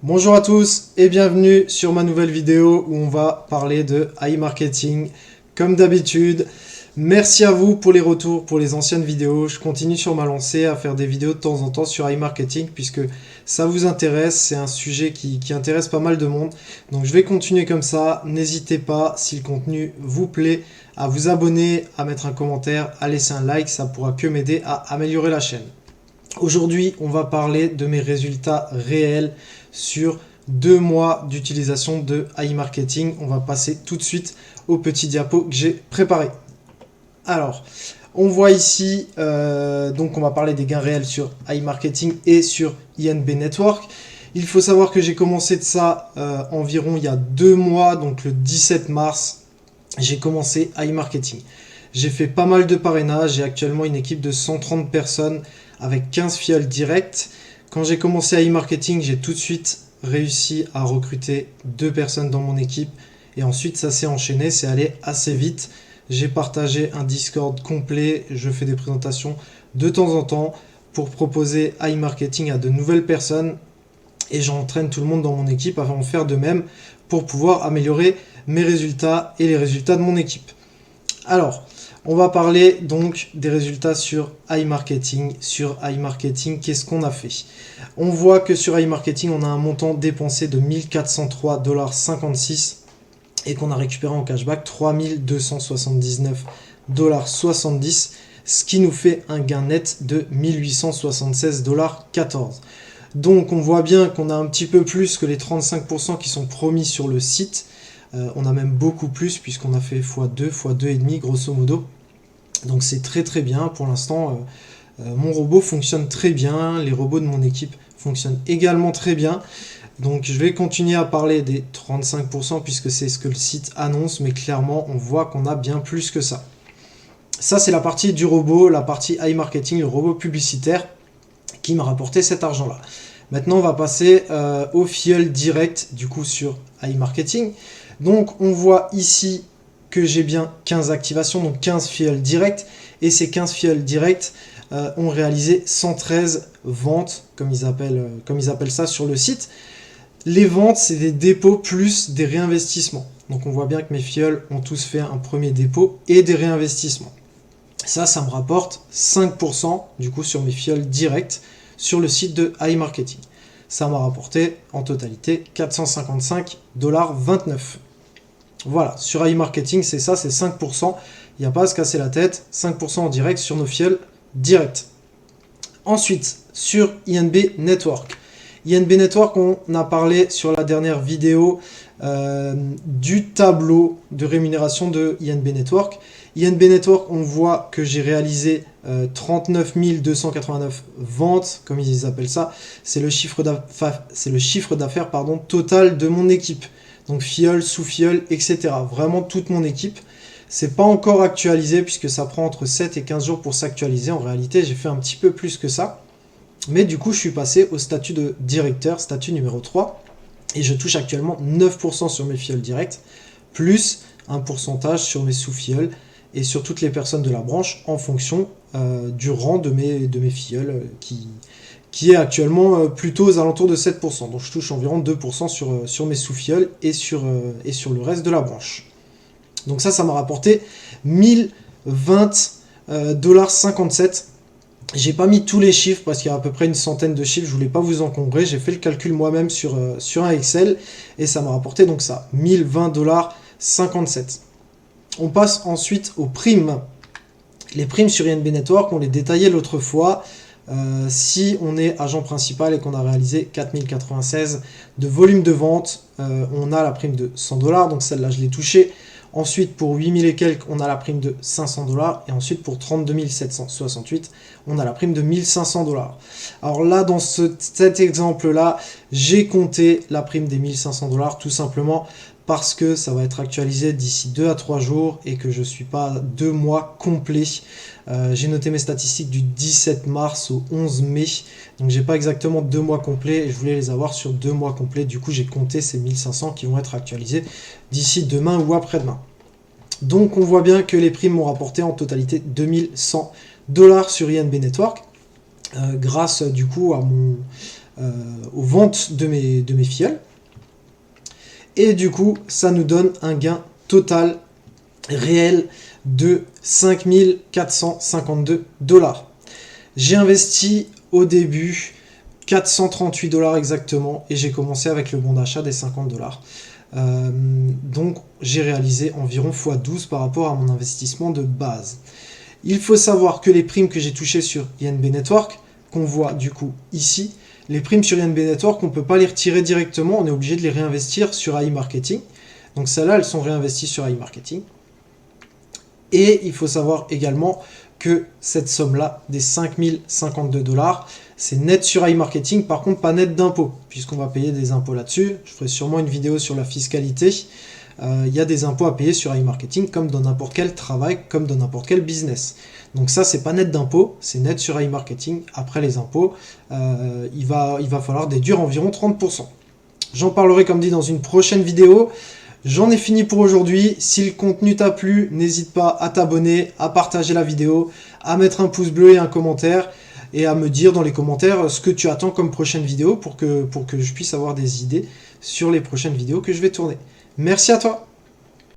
Bonjour à tous et bienvenue sur ma nouvelle vidéo où on va parler de iMarketing comme d'habitude. Merci à vous pour les retours, pour les anciennes vidéos. Je continue sur ma lancée à faire des vidéos de temps en temps sur iMarketing puisque ça vous intéresse. C'est un sujet qui intéresse pas mal de monde. Donc je vais continuer comme ça. N'hésitez pas, si le contenu vous plaît, à vous abonner, à mettre un commentaire, à laisser un like. Ça pourra que m'aider à améliorer la chaîne. Aujourd'hui, on va parler de mes résultats réels sur 2 mois d'utilisation de iMarketing. On va passer tout de suite au petit diapo que j'ai préparé. Alors, on voit ici, donc on va parler des gains réels sur iMarketing et sur INB Network. Il faut savoir que j'ai commencé de ça environ il y a 2 mois, donc le 17 mars, j'ai commencé iMarketing. J'ai fait pas mal de parrainage, j'ai actuellement une équipe de 130 personnes avec 15 fioles directes. Quand j'ai commencé iMarketing, j'ai tout de suite réussi à recruter 2 personnes dans mon équipe. Et ensuite, ça s'est enchaîné, c'est allé assez vite. J'ai partagé un Discord complet, je fais des présentations de temps en temps pour proposer iMarketing à de nouvelles personnes. Et j'entraîne tout le monde dans mon équipe à en faire de même pour pouvoir améliorer mes résultats et les résultats de mon équipe. Alors, on va parler donc des résultats sur iMarketing. Sur iMarketing, qu'est-ce qu'on a fait? On voit que sur iMarketing, on a un montant dépensé de 1403,56$ et qu'on a récupéré en cashback 3279,70$, ce qui nous fait un gain net de 1876,14$. Donc on voit bien qu'on a un petit peu plus que les 35% qui sont promis sur le site. On a même beaucoup plus puisqu'on a fait x2, x2,5 grosso modo. Donc c'est très très bien. Pour l'instant, mon robot fonctionne très bien. Les robots de mon équipe fonctionnent également très bien. Donc je vais continuer à parler des 35% puisque c'est ce que le site annonce. Mais clairement, on voit qu'on a bien plus que ça. Ça, c'est la partie du robot, la partie iMarketing, le robot publicitaire qui m'a rapporté cet argent-là. Maintenant, on va passer au fiel direct du coup sur iMarketing. Donc, on voit ici que j'ai bien 15 activations, donc 15 fioles directes. Et ces 15 fioles directes ont réalisé 113 ventes, comme ils appellent ça sur le site. Les ventes, c'est des dépôts plus des réinvestissements. Donc, on voit bien que mes fioles ont tous fait un premier dépôt et des réinvestissements. Ça me rapporte 5% du coup sur mes fioles directes sur le site de iMarketing. Ça m'a rapporté en totalité 455,29$. Voilà, sur iMarketing, c'est ça, c'est 5%. Il n'y a pas à se casser la tête. 5% en direct sur nos fioles directes. Ensuite, sur INB Network. INB Network, on a parlé sur la dernière vidéo du tableau de rémunération de INB Network. INB Network, on voit que j'ai réalisé 39 289 ventes, comme ils appellent ça. C'est le chiffre d'affaires total de mon équipe. Donc fiole, sous-fiole, etc. Vraiment toute mon équipe. C'est pas encore actualisé puisque ça prend entre 7 et 15 jours pour s'actualiser. En réalité, j'ai fait un petit peu plus que ça. Mais du coup, je suis passé au statut de directeur, statut numéro 3. Et je touche actuellement 9% sur mes fioles directes, plus un pourcentage sur mes sous-fioles et sur toutes les personnes de la branche en fonction du rang de mes filleuls qui est actuellement plutôt aux alentours de 7%. Donc je touche environ 2% sur mes sous-fioles et sur le reste de la branche. Donc ça m'a rapporté 1020,57$. J'ai pas mis tous les chiffres parce qu'il y a à peu près une centaine de chiffres, je voulais pas vous encombrer, j'ai fait le calcul moi-même sur un Excel et ça m'a rapporté donc ça, 1020,57$. On passe ensuite aux primes. Les primes sur INB Network, on les détaillait l'autre fois. Si on est agent principal et qu'on a réalisé 4096 de volume de vente, on a la prime de 100$, donc celle-là je l'ai touchée. Ensuite, pour 8000 et quelques, on a la prime de 500$. Et ensuite, pour 32 768, on a la prime de 1500$. Alors là, dans cet exemple-là, j'ai compté la prime des 1500$ tout simplement parce que ça va être actualisé d'ici 2 à 3 jours et que je ne suis pas 2 mois complets. J'ai noté mes statistiques du 17 mars au 11 mai, donc j'ai pas exactement 2 mois complets et je voulais les avoir sur 2 mois complets. Du coup, j'ai compté ces 1500 qui vont être actualisés d'ici demain ou après-demain. Donc on voit bien que les primes m'ont rapporté en totalité 2100$ sur INB Network, grâce du coup à aux ventes de mes filleuls. Et du coup, ça nous donne un gain total réel de 5452 $. J'ai investi au début 438 $ exactement et j'ai commencé avec le bon d'achat des 50 $. Donc j'ai réalisé environ x12 par rapport à mon investissement de base. Il faut savoir que les primes que j'ai touchées sur INB Network, qu'on voit du coup ici, les primes sur INB Network, on ne peut pas les retirer directement, on est obligé de les réinvestir sur AI Marketing. Donc celles-là, elles sont réinvesties sur AI Marketing. Et il faut savoir également que cette somme-là, des 5052 $, c'est net sur AI Marketing, par contre pas net d'impôts, puisqu'on va payer des impôts là-dessus. Je ferai sûrement une vidéo sur la fiscalité. Il y a des impôts à payer sur AI Marketing, comme dans n'importe quel travail, comme dans n'importe quel business. Donc ça, c'est pas net d'impôts, c'est net sur AI Marketing. Après les impôts, il va falloir déduire environ 30%. J'en parlerai, comme dit, dans une prochaine vidéo. J'en ai fini pour aujourd'hui. Si le contenu t'a plu, n'hésite pas à t'abonner, à partager la vidéo, à mettre un pouce bleu et un commentaire, et à me dire dans les commentaires ce que tu attends comme prochaine vidéo pour que je puisse avoir des idées sur les prochaines vidéos que je vais tourner. Merci à toi.